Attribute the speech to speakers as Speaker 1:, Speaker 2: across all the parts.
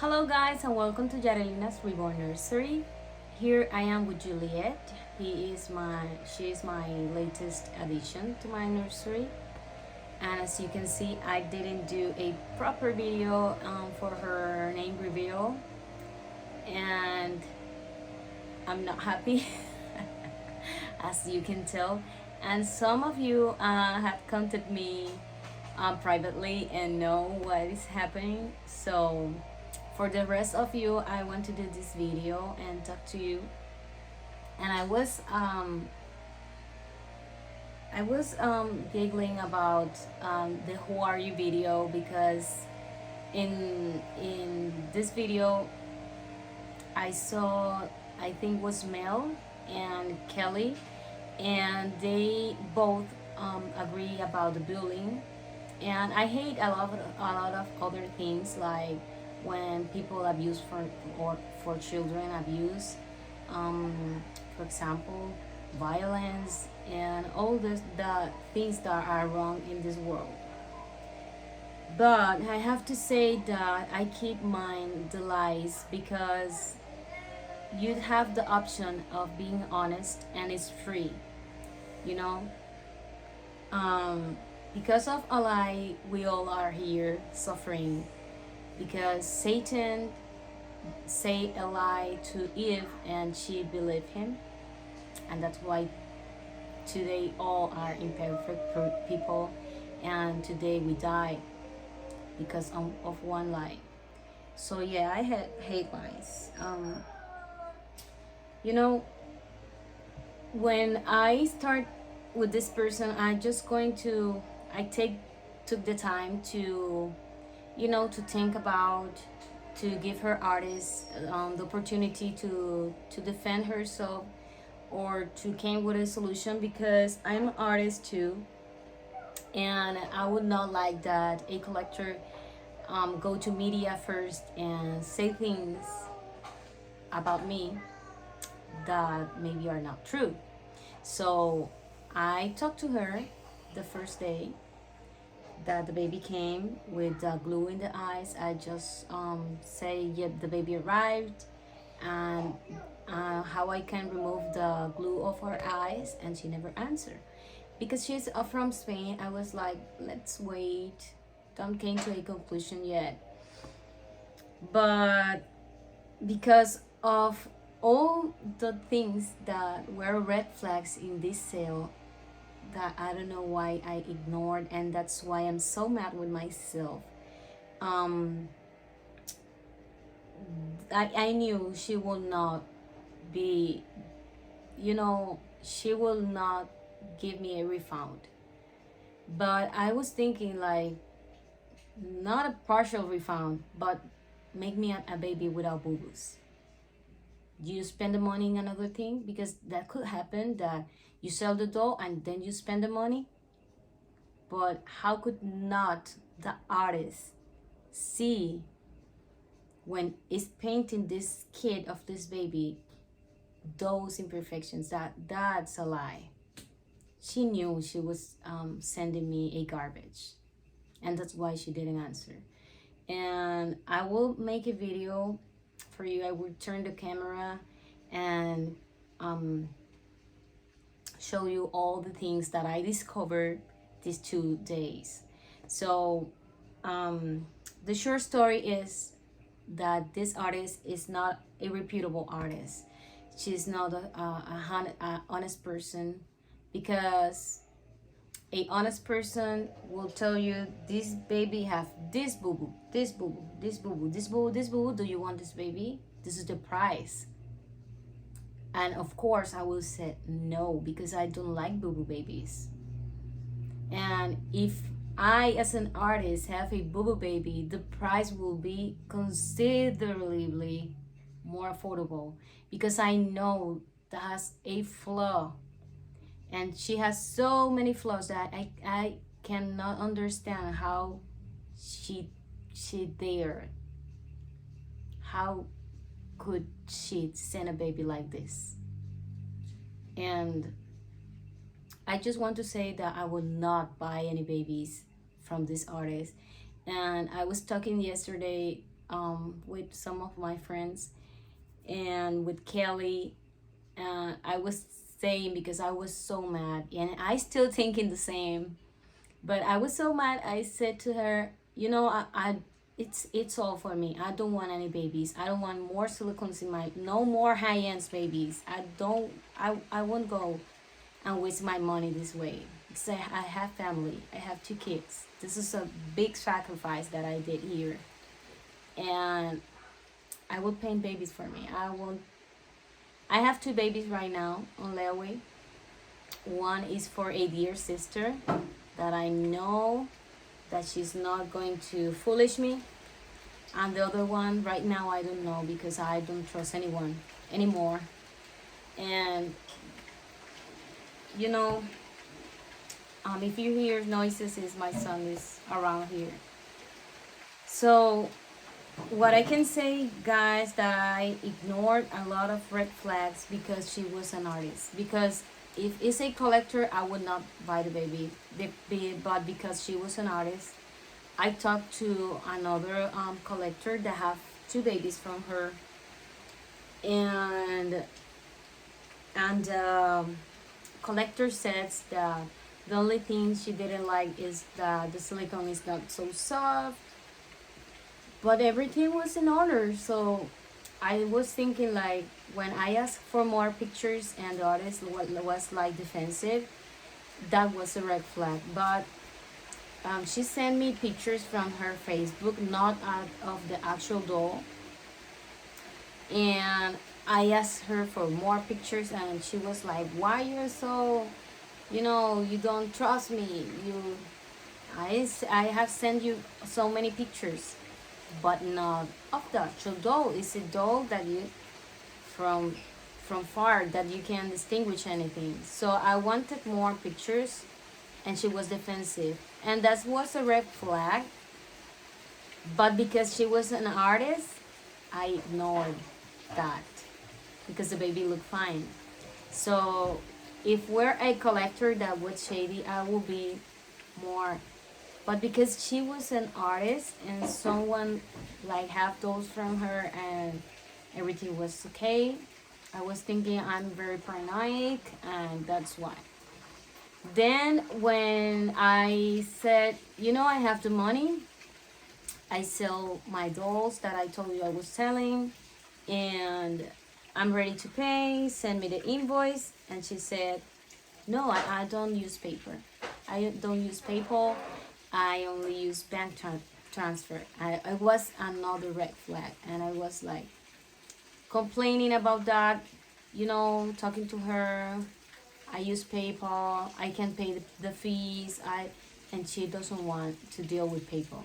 Speaker 1: Hello guys and welcome to Yarelina's Reborn Nursery. Here I am with Juliet. She is my latest addition to my nursery. And as you can see, I didn't do a proper video for her name reveal. And I'm not happy, as you can tell. And some of you have contacted me privately and know what is happening. So for the rest of you, I want to do this video and talk to you. And I was giggling about the "Who Are You" video, because in this video I saw, I think was Mel and Kelly, and they both agree about the bullying. And I hate a lot of other things, like when people abuse for children abuse, for example, violence and all the things that are wrong in this world. But I have to say that I keep mine the lies, because you have the option of being honest and it's free, you know. Because of a lie, we all are here suffering, because Satan say a lie to Eve and she believed him, and that's why today all are imperfect people, and today we die because of one lie. So yeah, I hate lies. You know, when I start with this person, I took the time to, to think about, to give her artist the opportunity to defend herself, or to came with a solution, because I'm an artist too, and I would not like that a collector go to media first and say things about me that maybe are not true. So I talked to her the first day that the baby came with glue in the eyes. I just say, yep, the baby arrived, and how I can remove the glue off her eyes, and she never answered. Because she's from Spain, I was like, let's wait, don't came to a conclusion yet. But because of all the things that were red flags in this sale, that I don't know why I ignored, and that's why I'm so mad with myself. um I knew she will not be, she will not give me a refund. But I was thinking, like, not a partial refund, but make me a baby without boo-boos. You spend the money in another thing, because that could happen, that you sell the doll and then you spend the money. But how could not the artist see, when it's painting this kid of this baby, those imperfections? That's a lie. She knew she was sending me a garbage, and that's why she didn't answer. And I will make a video for you. I will turn the camera and show you all the things that I discovered these 2 days. So the short story is that this artist is not a reputable artist. She's not a honest person, because a honest person will tell you, this baby have this boo boo, this boo boo, this boo boo, this boo boo, this boo boo. Do you want this baby? This is the price. And of course I will say no, because I don't like boo boo babies. And if I, as an artist, have a boo boo baby, the price will be considerably more affordable, because I know that has a flaw, and she has so many flaws that I cannot understand how she dared. How could she send a baby like this? And I just want to say that I will not buy any babies from this artist. And I was talking yesterday with some of my friends and with Kelly. I was saying, because I was so mad, and I still thinking the same. But I was so mad. I said to her, you know, it's all for me. I don't want any babies. I don't want more silicones in my, no more high ends babies. I won't go and waste my money this way. Because I have family. I have 2 kids. This is a big sacrifice that I did here, and I will paint babies for me. I won't. I have 2 babies right now on layaway. One is for a dear sister that I know that she's not going to foolish me, and the other one right now I don't know, because I don't trust anyone anymore. And you know, if you hear noises, is my son is around here. So what I can say, guys, that I ignored a lot of red flags because she was an artist. Because if it's a collector, I would not buy the baby. But because she was an artist, I talked to another collector that have 2 babies from her, and collector says that the only thing she didn't like is that the silicone is not so soft, but everything was in order. So I was thinking, like, when I asked for more pictures and the artist was like defensive, that was a red flag. But she sent me pictures from her Facebook, not out of the actual doll, and I asked her for more pictures, and she was like, "Why you're so, you don't trust me? I have sent you so many pictures, but not of the actual doll. It's a doll that you from from far that you can distinguish anything." So I wanted more pictures, and she was defensive, and that was a red flag. But because she was an artist, I ignored that, because the baby looked fine. So if we're a collector that was shady, I will be more. But because she was an artist and someone like have those from her and everything was okay, I was thinking I'm very paranoid, and that's why. Then when I said, I have the money, I sell my dolls that I told you I was selling, and I'm ready to pay, send me the invoice. And she said, no, I don't use paper. I don't use PayPal. I only use bank transfer. I was another red flag, and I was like complaining about that, talking to her. I use PayPal. I can pay the fees. And she doesn't want to deal with PayPal.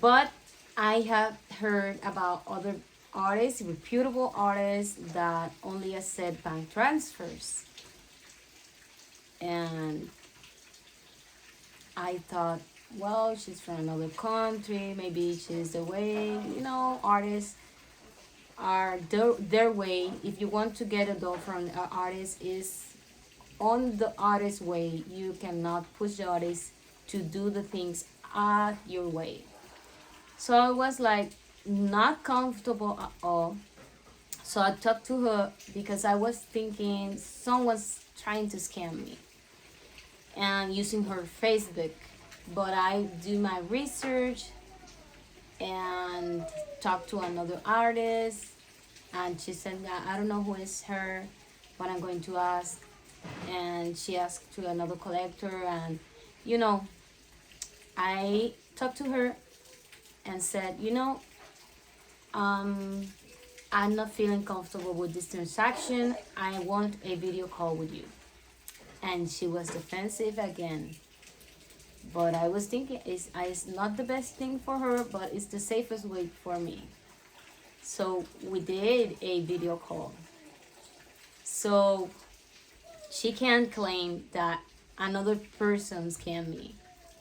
Speaker 1: But I have heard about other artists, reputable artists, that only accept bank transfers. And I thought, well, she's from another country. Maybe she's the way, artists are their way. If you want to get a doll from an artist, is on the artist's way. You cannot push the artist to do the things at your way. So I was like not comfortable at all. So I talked to her because I was thinking someone's trying to scam me and using her Facebook. But I do my research and talk to another artist, and she said, I don't know who is her, but I'm going to ask. And she asked to another collector, and I talked to her and said, I'm not feeling comfortable with this transaction. I want a video call with you. And she was defensive again. But I was thinking it's not the best thing for her, but it's the safest way for me. So we did a video call. So she can't claim that another person scammed me,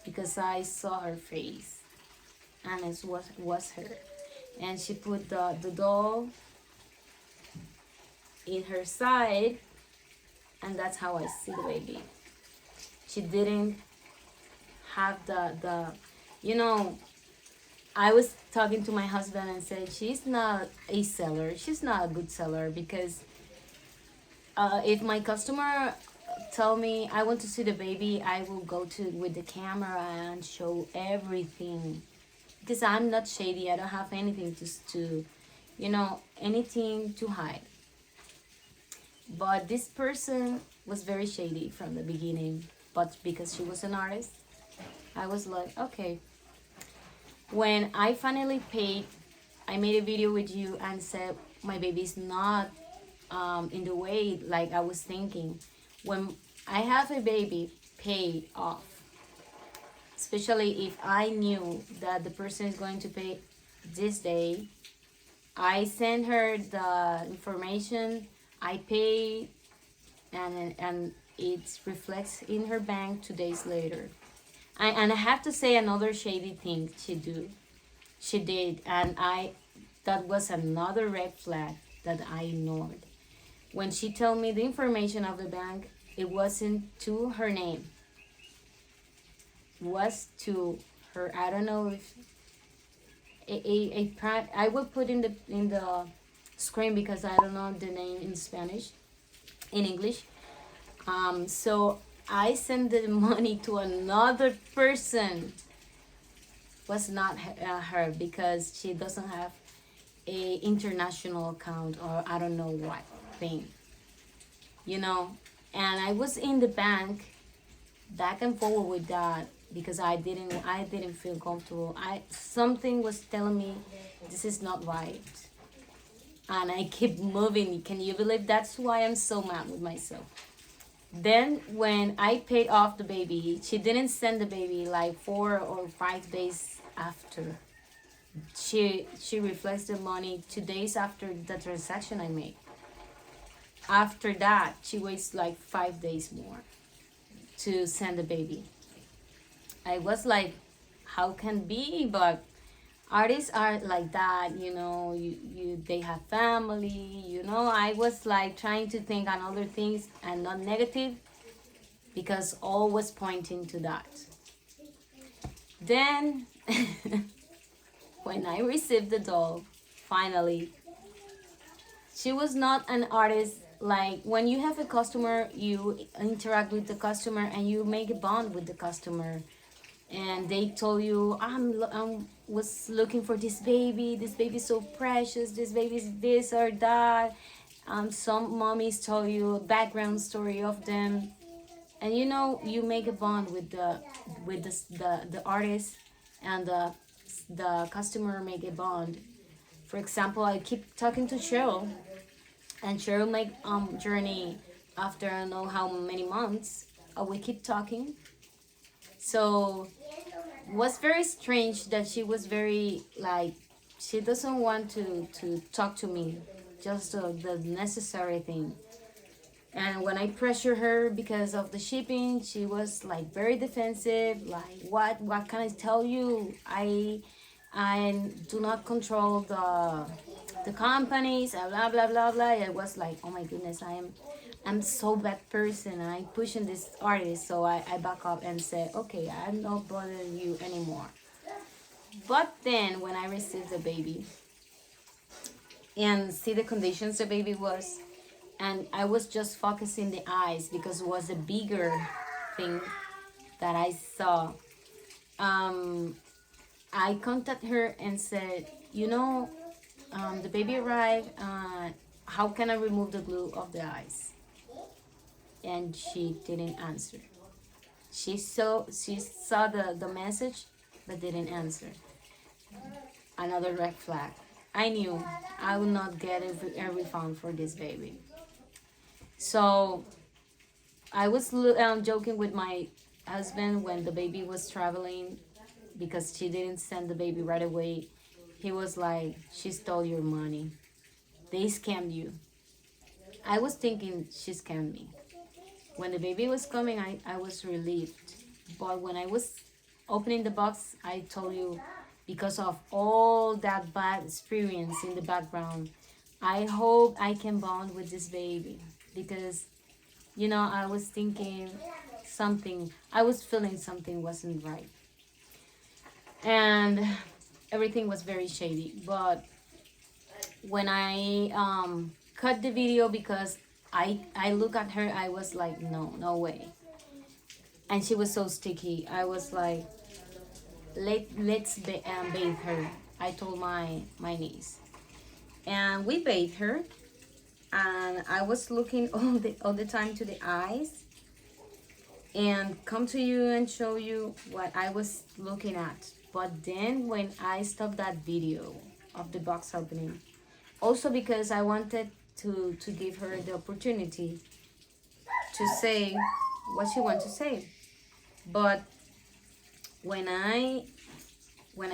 Speaker 1: because I saw her face and it was her. And she put the doll in her side, and that's how I see the baby. She didn't have the I was talking to my husband and said she's not a seller. She's not a good seller because if my customer tell me I want to see the baby, I will go to with the camera and show everything because I'm not shady. I don't have anything to anything to hide. But this person was very shady from the beginning. But because she was an artist, I was like, okay. When I finally paid, I made a video with you and said my baby's not in the way like I was thinking. When I have a baby paid off, especially if I knew that the person is going to pay this day, I send her the information, I pay, and it reflects in her bank 2 days later. And I have to say another shady thing she did, and that was another red flag that I ignored. When she told me the information of the bank, it wasn't to her name, was to her. I don't know if I will put in the screen because I don't know the name in Spanish, in English. So I sent the money to another person. Was not her because she doesn't have a international account or I don't know what thing, you know. And I was in the bank back and forward with that because I didn't feel comfortable. I Something was telling me this is not right, and I keep moving. Can you believe? That's why I'm so mad with myself. Then when I paid off the baby, she didn't send the baby like 4 or 5 days after. She reflects the money 2 days after the transaction I made. After that, she waits like 5 days more to send the baby. I was like, how can be? But artists are like that, they have family, I was like trying to think on other things and not negative because all was pointing to that. Then when I received the doll, finally, she was not an artist. Like when you have a customer, you interact with the customer and you make a bond with the customer, and they told you I'm was looking for this baby's so precious, this baby's this or that. Some mommies told you a background story of them, and you make a bond with the artist, and the customer make a bond. For example, I keep talking to Cheryl, and Cheryl make journey after I don't know how many months. We keep talking. So was very strange that she was very like she doesn't want to talk to me, just the necessary thing. And when I pressure her because of the shipping, she was like very defensive. Like what can I tell you? I do not control the companies. Blah blah blah blah. It was like, oh my goodness, I'm so bad person, and I'm pushing this artist. So I back up and say, okay, I'm not bothering you anymore. But then when I received the baby and see the conditions the baby was, and I was just focusing the eyes because it was a bigger thing that I saw. I contacted her and said, the baby arrived. How can I remove the glue of the eyes? And she didn't answer. She saw the message, but didn't answer. Another red flag. I knew I would not get a refund for this baby. So I was joking with my husband when the baby was traveling because she didn't send the baby right away. He was like, she stole your money. They scammed you. I was thinking she scammed me. When the baby was coming, I was relieved. But when I was opening the box, I told you, because of all that bad experience in the background, I hope I can bond with this baby. Because, I was thinking I was feeling something wasn't right. And everything was very shady. But when I cut the video, because I look at her, I was like, no, no way. And she was so sticky. I was like, let's bathe her. I told my niece, and we bathed her. And I was looking all the time to the eyes, and come to you and show you what I was looking at. But then when I stopped that video of the box opening, also because I wanted to give her the opportunity to say what she wants to say. But when I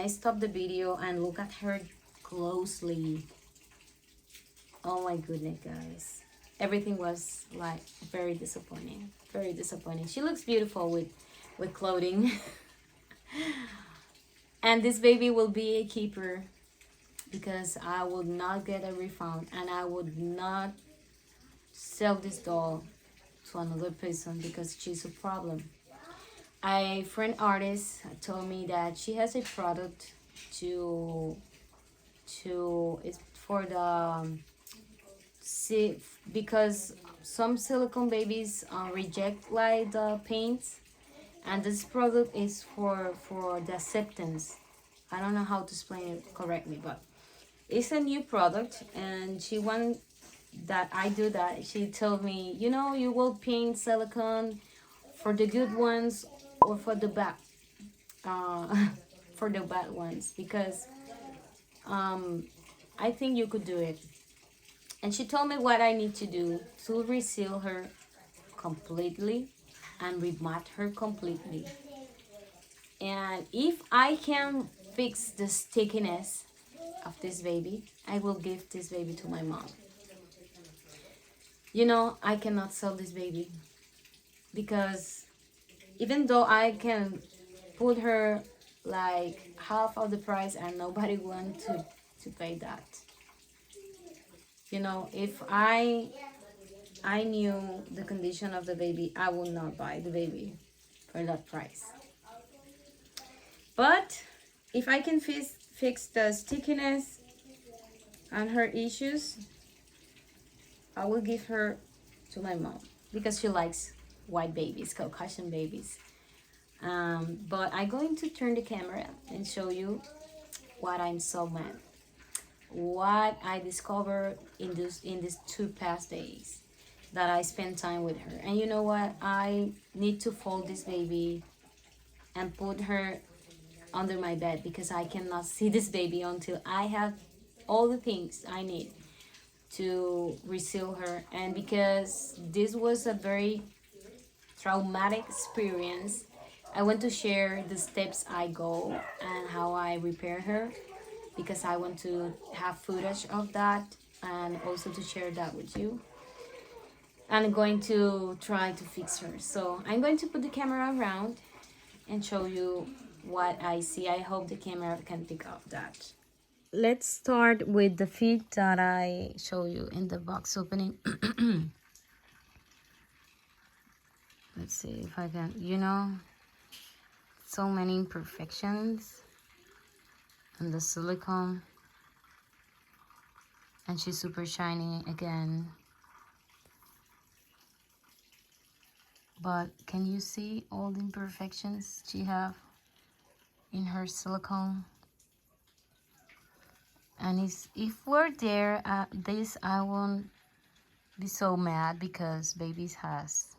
Speaker 1: stopped the video and look at her closely, oh my goodness, guys, everything was like very disappointing, very disappointing. She looks beautiful with clothing. And this baby will be a keeper, because I will not get a refund, and I would not sell this doll to another person because she's a problem. A friend artist told me that she has a product to it's for the see, because some silicone babies reject like the paints, and this product is for the acceptance. I don't know how to explain it correctly, but it's a new product, and she want that I do that. She told me, you will paint silicone for the good ones or for the bad, uh, for the bad ones, because I think you could do it. And she told me what I need to do to reseal her completely and remat her completely. And if I can fix the stickiness of this baby, I will give this baby to my mom. I cannot sell this baby, because even though I can put her like half of the price, and nobody want to pay that. If I knew the condition of the baby, I would not buy the baby for that price. But if I can fix the stickiness and her issues, I will give her to my mom, because she likes white babies, Caucasian babies. But I'm going to turn the camera and show you what I'm so mad, what I discovered in these 2 past days that I spent time with her. And you know what? I need to fold this baby and put her under my bed, because I cannot see this baby until I have all the things I need to reseal her. And because this was a very traumatic experience, I want to share the steps I go and how I repair her, because I want to have footage of that and also to share that with you. And I'm going to try to fix her. So I'm going to put the camera around and show you what I see. I hope the camera can pick up that. Let's start with the feet that I show you in the box opening. Let's see if I can, so many imperfections and the silicone, and she's super shiny again. But can you see all the imperfections she have in her silicone? And if we're there at this, I won't be so mad, because babies has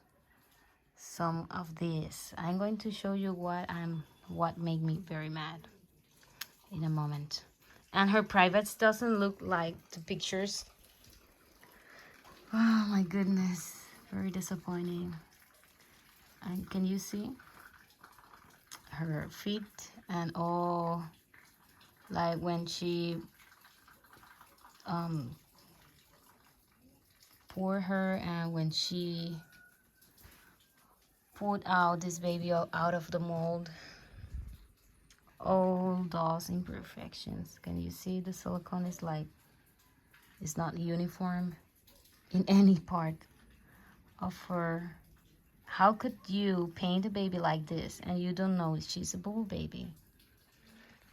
Speaker 1: some of this. I'm going to show you what made me very mad in a moment. And her privates doesn't look like the pictures. Oh my goodness, very disappointing. And can you see her feet and all, like when she pour her, and when she pulled out this baby out of the mold, all those imperfections. Can you see the silicone is like, it's not uniform in any part of her. How could you paint a baby like this and you don't know if she's a bull baby?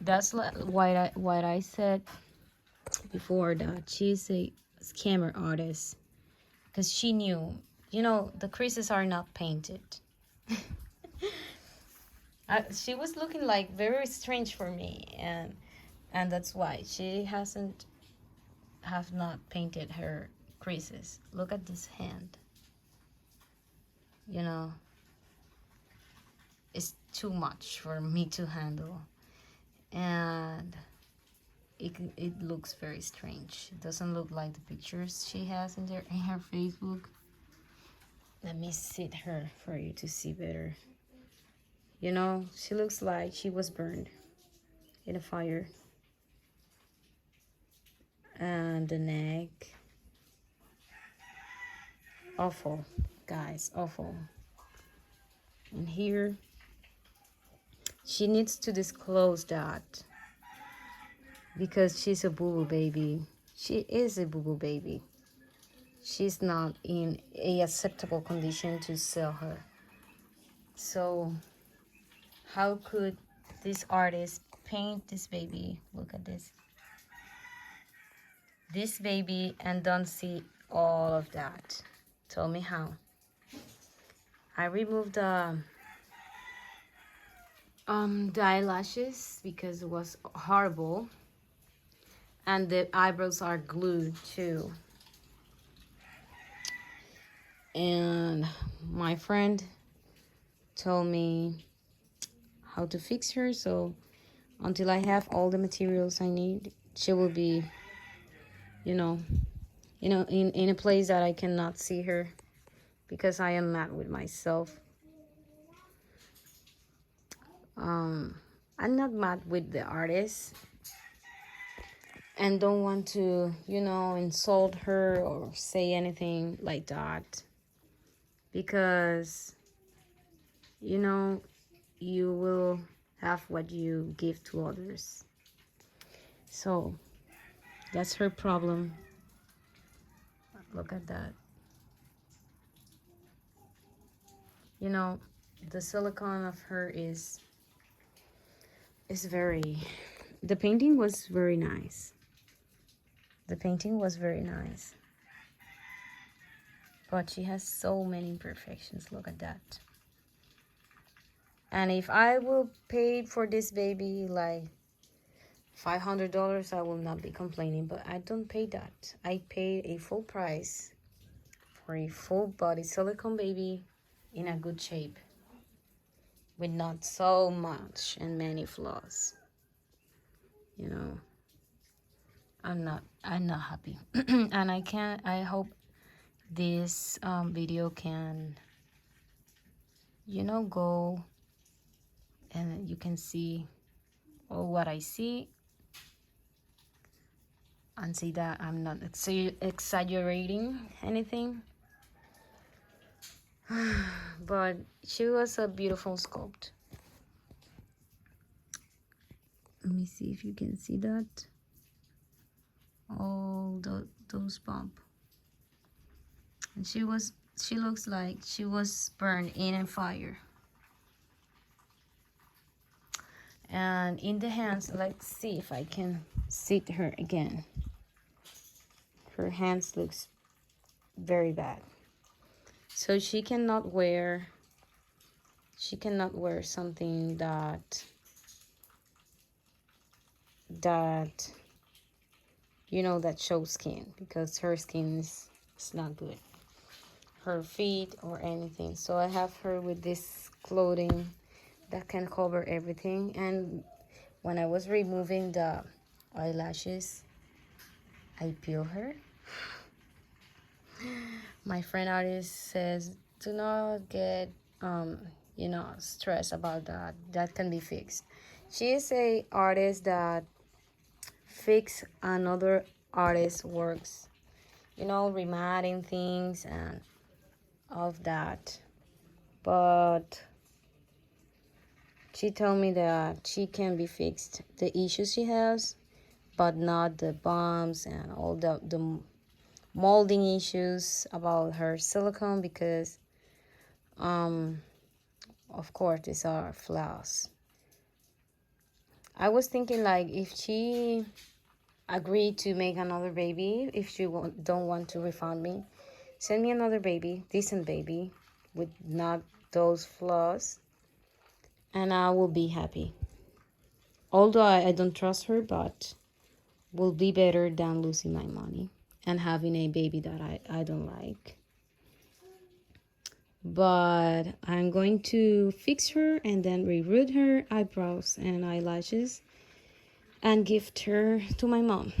Speaker 1: That's what I said before, that she's a scammer artist, because she knew, the creases are not painted. She was looking like very strange for me, and that's why she have not painted her creases. Look at this hand. You know, it's too much for me to handle, and it looks very strange. It doesn't look like the pictures she has in her Facebook. Let me sit her for you to see better. She looks like she was burned in a fire. And the neck, awful, guys, awful. And here, she needs to disclose that, because she's a boo-boo baby. She is a boo-boo baby. She's not in a acceptable condition to sell her. So how could this artist paint this baby? Look at this baby, and don't see all of that. Tell me how. I removed the eyelashes because it was horrible, and the eyebrows are glued too. And my friend told me how to fix her, so until I have all the materials I need, she will be, in a place that I cannot see her, because I am mad with myself. I'm not mad with the artist, and don't want to, insult her or say anything like that, because, you will have what you give to others. So that's her problem. Look at that. The silicone of her is very, the painting was very nice. The painting was very nice. But she has so many imperfections. Look at that. And if I will pay for this baby like $500, I will not be complaining. But I don't pay that. I paid a full price for a full body silicone baby in a good shape, with not so much and many flaws. I'm not happy. And I hope this video can, go, and you can see all what I see, and see that I'm not exaggerating anything. But she was a beautiful sculpt. Let me see if you can see that. All those bump. And she looks like she was burned in a fire. And in the hands, let's see if I can sit her again. Her hands looks very bad. So she cannot wear something that that shows skin, because her skin is not good, her feet or anything. So I have her with this clothing that can cover everything. And when I was removing the eyelashes, I peel her. My friend artist says, do not get stressed about that. That can be fixed. She is a artist that fix another artist's works, rematting things and of that. But she told me that she can be fixed, the issues she has, but not the bumps and all the molding issues about her silicone, because of course these are flaws. I was thinking like if she agreed to make another baby, if she don't want to refund me, send me another baby, decent baby, with not those flaws, and I will be happy. Although I don't trust her, but will be better than losing my money and having a baby that I don't like. But I'm going to fix her and then reroute her eyebrows and eyelashes and gift her to my mom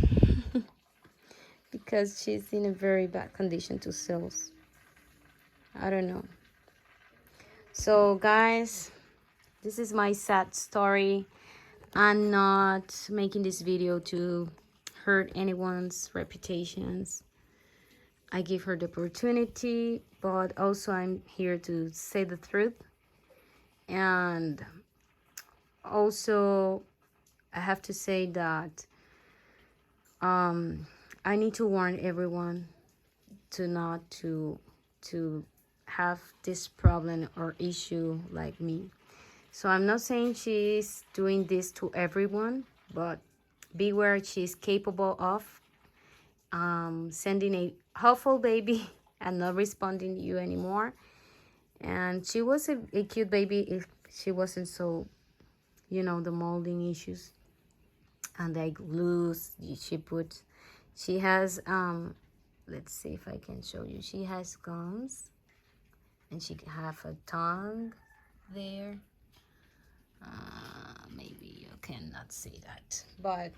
Speaker 1: because she's in a very bad condition to sales. I don't know. So guys, this is my sad story. I'm not making this video to hurt anyone's reputations. I give her the opportunity, but also I'm here to say the truth. And also I have to say that I need to warn everyone to not to have this problem or issue like me. So I'm not saying she's doing this to everyone, but beware, she's capable of sending a hopeful baby and not responding to you anymore. And she was a cute baby if she wasn't so, you know, the molding issues and the glues she has let's see if I can show you. She has gums and she have a tongue there. Maybe you cannot see that, but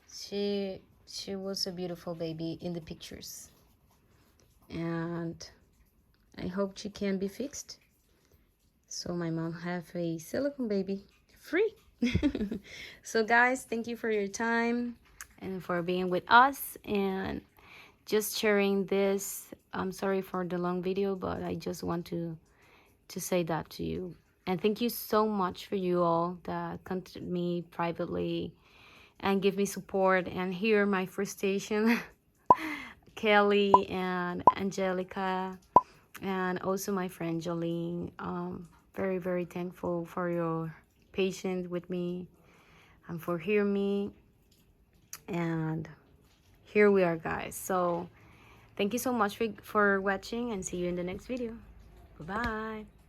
Speaker 1: she was a beautiful baby in the pictures, and I hope she can be fixed so my mom have a silicone baby free. So guys, thank you for your time and for being with us and just sharing this. I'm sorry for the long video, but I just want to say that to you. And thank you so much for you all that contact me privately and give me support and hear my frustration. Kelly and Angelica and also my friend Jolene. Very, very thankful for your patience with me and for hearing me. And here we are, guys. So thank you so much for watching and see you in the next video. Bye-bye.